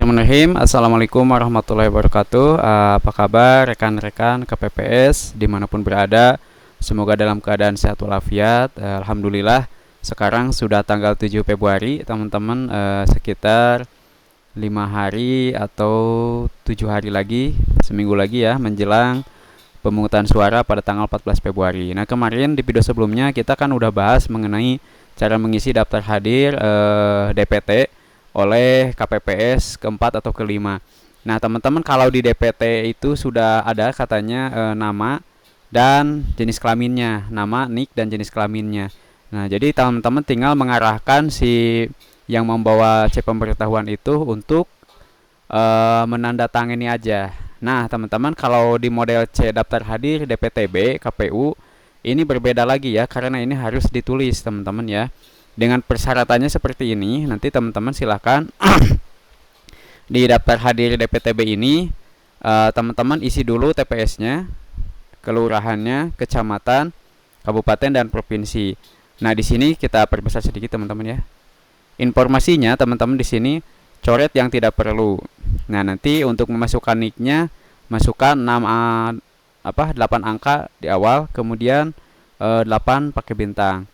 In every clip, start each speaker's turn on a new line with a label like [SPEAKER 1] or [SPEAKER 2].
[SPEAKER 1] Bismillahirrahmanirrahim. Assalamualaikum warahmatullahi wabarakatuh. Apa kabar rekan-rekan KPPS dimanapun berada? Semoga dalam keadaan sehat walafiat. Alhamdulillah sekarang sudah tanggal 7 Februari teman-teman, sekitar 5 hari atau 7 hari lagi, seminggu lagi ya, menjelang pemungutan suara pada tanggal 14 Februari. Nah, kemarin di video sebelumnya kita kan udah bahas mengenai cara mengisi daftar hadir DPT oleh KPPS keempat atau kelima. Nah, teman-teman, kalau di DPT itu sudah ada katanya nama dan jenis kelaminnya, nama, nik, dan jenis kelaminnya. Nah, jadi teman-teman tinggal mengarahkan si yang membawa C pemberitahuan itu untuk menandatangani aja. Nah, teman-teman, kalau di model C daftar hadir DPTB KPU ini berbeda lagi ya, karena ini harus ditulis teman-teman ya. Dengan persyaratannya seperti ini, nanti teman-teman silahkan di daftar hadir DPTB ini teman-teman isi dulu TPS-nya, kelurahannya, kecamatan, kabupaten, dan provinsi. Nah, di sini kita perbesar sedikit teman-teman ya. Informasinya teman-teman di sini coret yang tidak perlu. Nah, nanti untuk memasukkan nicknya masukkan 8 angka di awal, kemudian 8 pakai bintang.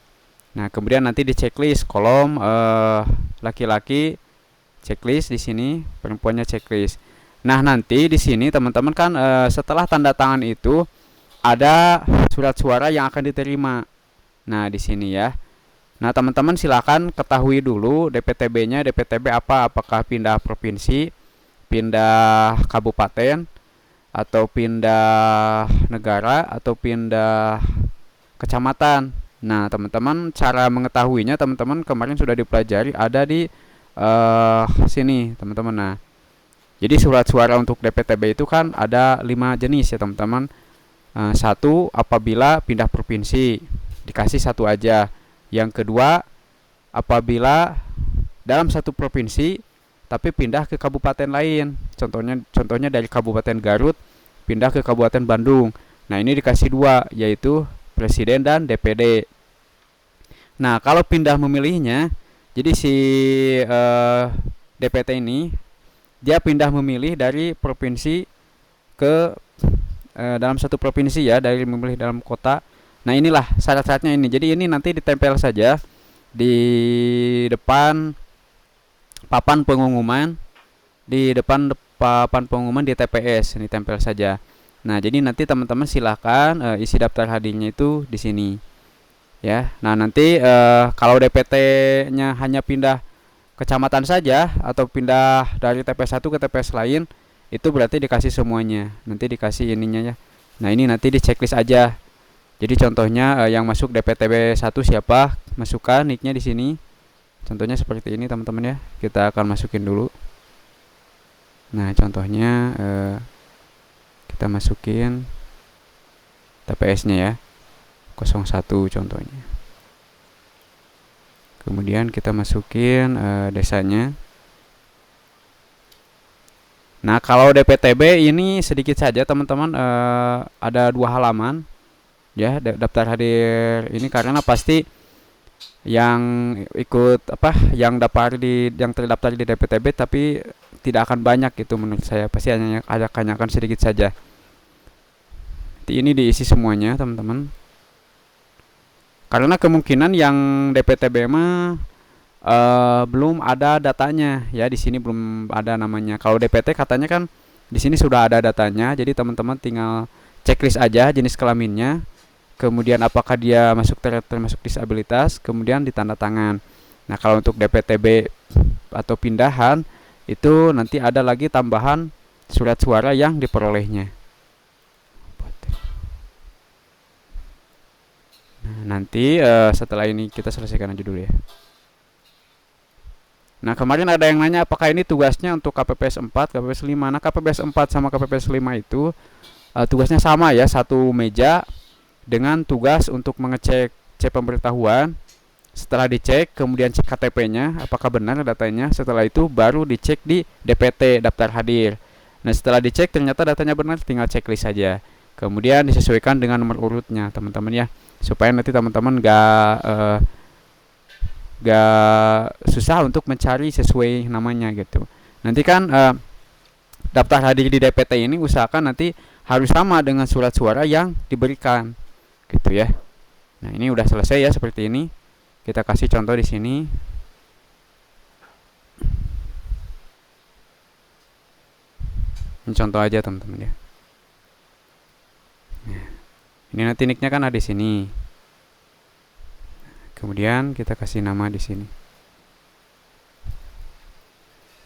[SPEAKER 1] Nah, kemudian nanti di checklist kolom laki-laki checklist di sini, perempuannya checklist. Nah, nanti di sini teman-teman kan setelah tanda tangan itu ada surat suara yang akan diterima. Nah, di sini ya. Nah, teman-teman silakan ketahui dulu DPTB-nya, DPTB apa? Apakah pindah provinsi, pindah kabupaten, atau pindah negara, atau pindah kecamatan. Nah, teman-teman, cara mengetahuinya teman-teman kemarin sudah dipelajari, ada di sini, teman-teman. Nah, jadi surat suara untuk DPTB itu kan ada 5 jenis ya, teman-teman. Satu, apabila pindah provinsi, dikasih satu aja. Yang kedua, apabila dalam satu provinsi tapi pindah ke kabupaten lain. Contohnya dari Kabupaten Garut pindah ke Kabupaten Bandung. Nah, ini dikasih 2, yaitu presiden dan DPD. Nah, kalau pindah memilihnya, jadi si DPT ini dia pindah memilih dari provinsi ke dalam satu provinsi ya, dari memilih dalam kota. Nah, inilah syarat-syaratnya ini. Jadi ini nanti ditempel saja di depan papan pengumuman, di depan papan pengumuman di TPS, ini tempel saja. Nah, jadi nanti teman-teman silahkan isi daftar hadirnya itu di sini. Ya. Nah, nanti kalau DPT-nya hanya pindah kecamatan saja atau pindah dari TPS 1 ke TPS lain, itu berarti dikasih semuanya. Nanti dikasih ininya ya. Nah, ini nanti di checklist aja. Jadi contohnya yang masuk DPTB 1 siapa? Masukkan nicknya di sini. Contohnya seperti ini teman-teman ya. Kita akan masukin dulu. Nah, contohnya kita masukin TPS-nya ya. 01 contohnya. Kemudian kita masukin desanya. Nah, kalau DPTB ini sedikit saja teman-teman, ada 2 halaman ya daftar hadir ini, karena pasti yang ikut yang terdaftar di DPTB tapi tidak akan banyak gitu, menurut saya pasti hanya akan sedikit saja. Ini diisi semuanya teman-teman, karena kemungkinan yang DPTB mah belum ada datanya ya, di sini belum ada namanya. Kalau DPT katanya kan di sini sudah ada datanya, jadi teman-teman tinggal checklist aja jenis kelaminnya, kemudian apakah dia termasuk disabilitas, kemudian ditanda tangan. Nah, kalau untuk DPTB atau pindahan itu nanti ada lagi tambahan surat suara yang diperolehnya. Nah, nanti setelah ini kita selesaikan aja dulu ya. Nah, kemarin ada yang nanya apakah ini tugasnya untuk KPPS 4, KPPS 5. Nah, KPPS 4 sama KPPS 5 itu tugasnya sama ya, satu meja dengan tugas untuk mengecek C pemberitahuan. Setelah dicek, kemudian cek KTP-nya apakah benar datanya. Setelah itu baru dicek di DPT daftar hadir. Nah, setelah dicek ternyata datanya benar, tinggal checklist saja. Kemudian disesuaikan dengan nomor urutnya teman-teman ya, supaya nanti teman-teman gak susah untuk mencari sesuai namanya gitu. Nanti kan daftar hadir di DPT ini usahakan nanti harus sama dengan surat suara yang diberikan, gitu ya. Nah, ini udah selesai ya seperti ini. Kita kasih contoh di sini. Ini contoh aja teman-teman ya. Nah, ini nanti nicknya kan ada di sini. Kemudian kita kasih nama di sini.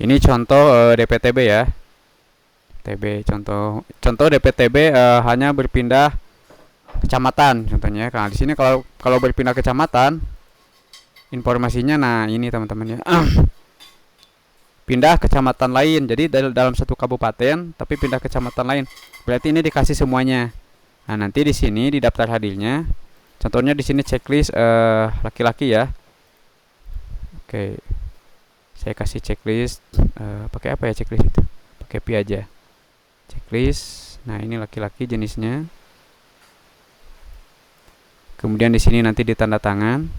[SPEAKER 1] Ini contoh DPTB ya. TB contoh DPTB hanya berpindah kecamatan contohnya. Nah, di sini kalau berpindah kecamatan informasinya nah ini teman-teman ya. Pindah kecamatan lain. Jadi dalam satu kabupaten tapi pindah kecamatan lain. Berarti ini dikasih semuanya. Nah, nanti di sini di daftar hadirnya contohnya di sini checklist laki-laki ya. Oke. Saya kasih checklist pakai apa ya checklist itu? Pakai pi aja. Checklist. Nah, ini laki-laki jenisnya. Kemudian di sini nanti ditanda tangan.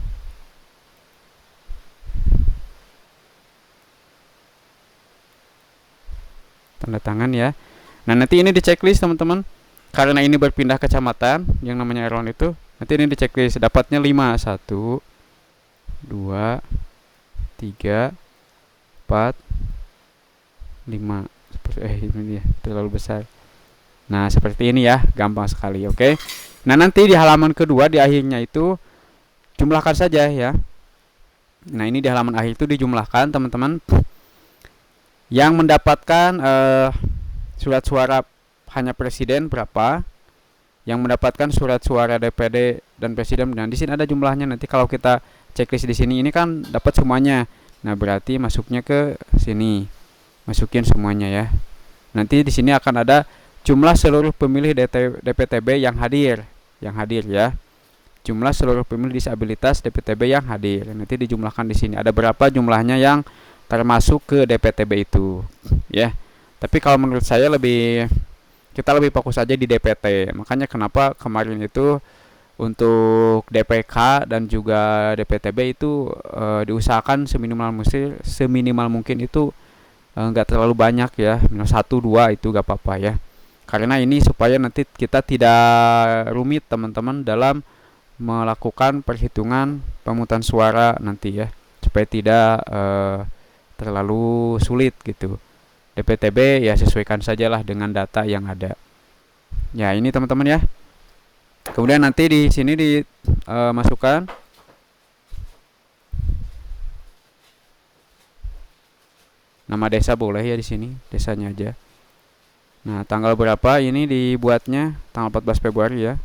[SPEAKER 1] Tanda tangan ya. Nah, nanti ini di checklist teman-teman. Karena ini berpindah kecamatan yang namanya Erwan itu, nanti ini di checklist dapatnya 5. 1 2 3 4 5. Ini dia terlalu besar. Nah, seperti ini ya, gampang sekali. Oke. Nah, nanti di halaman kedua di akhirnya itu jumlahkan saja ya. Nah, ini di halaman akhir itu dijumlahkan teman-teman. Yang mendapatkan surat suara hanya presiden berapa? Yang mendapatkan surat suara DPD dan presiden. Dan di sini ada jumlahnya. Nanti kalau kita checklist di sini ini kan dapat semuanya. Nah, berarti masuknya ke sini. Masukin semuanya ya. Nanti di sini akan ada jumlah seluruh pemilih DPTB yang hadir ya. Jumlah seluruh pemilih disabilitas DPTB yang hadir. Nanti dijumlahkan di sini. Ada berapa jumlahnya yang termasuk ke DPTB itu ya. Tapi kalau menurut saya kita lebih fokus aja di DPT. Makanya kenapa kemarin itu untuk DPK dan juga DPTB itu diusahakan seminimal mungkin itu nggak terlalu banyak ya, minus 1-2 itu gak apa-apa ya. Karena ini supaya nanti kita tidak rumit teman-teman dalam melakukan perhitungan pemungutan suara nanti ya, supaya tidak terlalu sulit gitu. DPTB ya sesuaikan sajalah dengan data yang ada. Ya, ini teman-teman ya. Kemudian nanti di sini dimasukkan nama desa boleh ya di sini, desanya aja. Nah, tanggal berapa ini dibuatnya? Tanggal 14 Februari ya.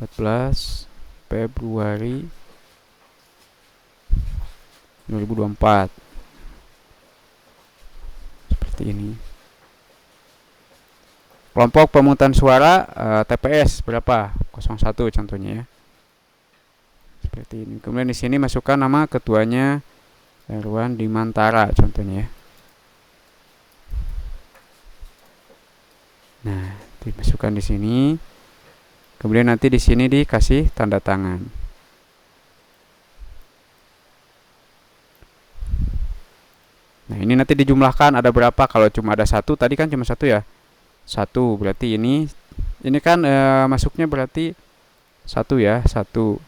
[SPEAKER 1] 14 Februari 2024. Seperti ini. Kelompok pemungutan suara TPS berapa? 01 contohnya ya. Seperti ini. Kemudian di sini masukkan nama ketuanya Erwan Dimantara contohnya ya. Nah, dimasukkan di sini. Kemudian nanti di sini dikasih tanda tangan. Nah, ini nanti dijumlahkan ada berapa? Kalau cuma ada 1, tadi kan cuma 1 ya. 1 berarti ini kan masuknya berarti 1 ya, 1.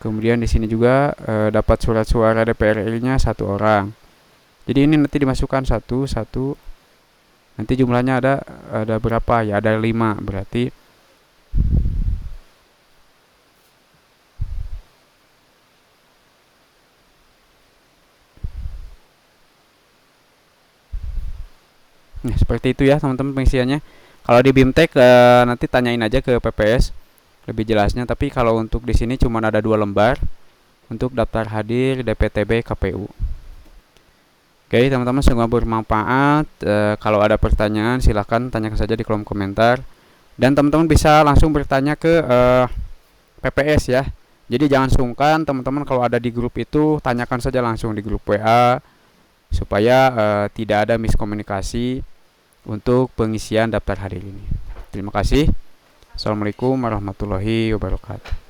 [SPEAKER 1] Kemudian di sini juga dapat surat suara DPR RI-nya 1 orang. Jadi ini nanti dimasukkan 1. Nanti jumlahnya ada berapa ya? Ada 5 berarti nah, seperti itu ya teman-teman pengisiannya. Kalau di BIMTEK nanti tanyain aja ke PPS lebih jelasnya. Tapi kalau untuk di sini cuma ada 2 lembar untuk daftar hadir DPTB KPU. Oke teman-teman, semoga bermanfaat. Kalau ada pertanyaan silahkan tanyakan saja di kolom komentar. Dan teman-teman bisa langsung bertanya ke PPS ya. Jadi jangan sungkan teman-teman, kalau ada di grup itu tanyakan saja langsung di grup WA supaya tidak ada miskomunikasi untuk pengisian daftar hadir ini. Terima kasih. Assalamualaikum warahmatullahi wabarakatuh.